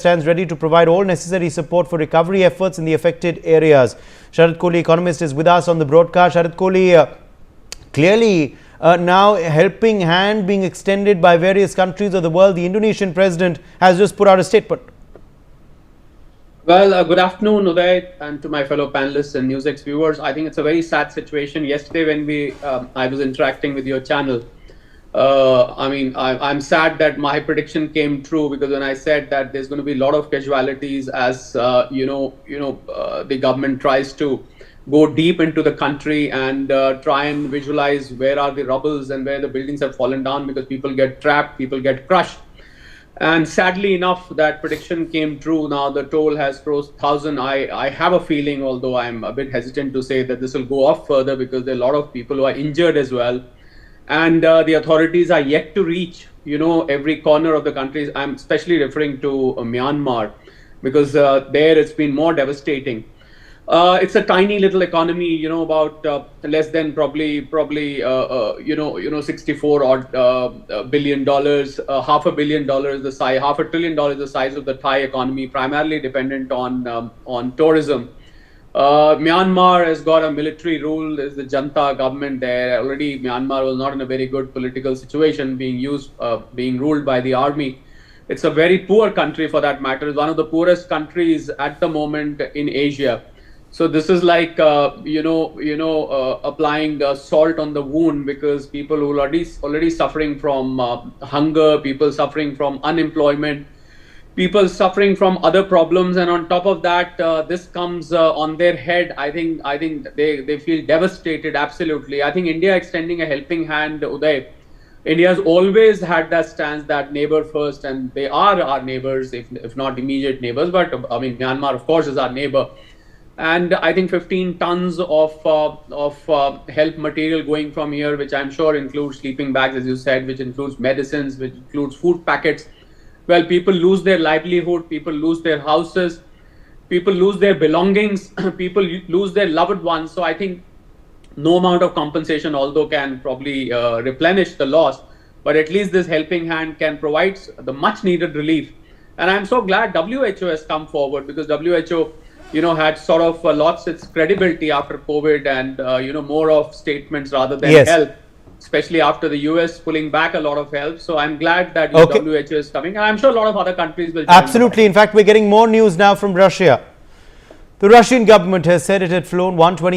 stands ready to provide all necessary support for recovery efforts in the affected areas. Sharad Kohli, economist, is with us on the broadcast. Sharad Kohli, clearly now helping hand being extended by various countries of the world. The Indonesian president has just put out a statement. Well, good afternoon, Uday, and to my fellow panelists and NewsX viewers. I think it's a very sad situation. Yesterday, when I was interacting with your channel, I'm sad that my prediction came true, because when I said that there's going to be a lot of casualties as the government tries to go deep into the country and try and visualize where are the rubbles and where the buildings have fallen down, because people get trapped, people get crushed. And sadly enough, that prediction came true. Now the toll has crossed 1,000. I have a feeling, although I'm a bit hesitant to say, that this will go up further, because there are a lot of people who are injured as well. And the authorities are yet to reach, every corner of the country. I'm especially referring to Myanmar, because there it's been more devastating. It's a tiny little economy, about less than probably 64 odd billion dollars, $500 billion the size, $500 billion the size of the Thai economy, primarily dependent on tourism. Myanmar has got a military rule. There's the junta government there. Already Myanmar was not in a very good political situation, being ruled by the army. It's a very poor country, for that matter. It's one of the poorest countries at the moment in Asia. So this is like applying salt on the wound, because people who are already suffering from hunger, people suffering from unemployment, people suffering from other problems, and on top of that, this comes on their head. I think they feel devastated. Absolutely. I think India extending a helping hand, Uday. India has always had that stance, that neighbor first, and they are our neighbors, if not immediate neighbors. But Myanmar, of course, is our neighbor. And I think 15 tons of help material going from here, which I'm sure includes sleeping bags, as you said, which includes medicines, which includes food packets. Well, people lose their livelihood, people lose their houses, people lose their belongings, people lose their loved ones. So I think no amount of compensation, although, can probably replenish the loss, but at least this helping hand can provide the much needed relief. And I'm so glad WHO has come forward, because WHO had sort of lost its credibility after COVID, and more of statements rather than help, especially after the US pulling back a lot of help. So I'm glad that WHO is coming, and I'm sure a lot of other countries will join. Absolutely. In fact, we're getting more news now from Russia. The Russian government has said it had flown 120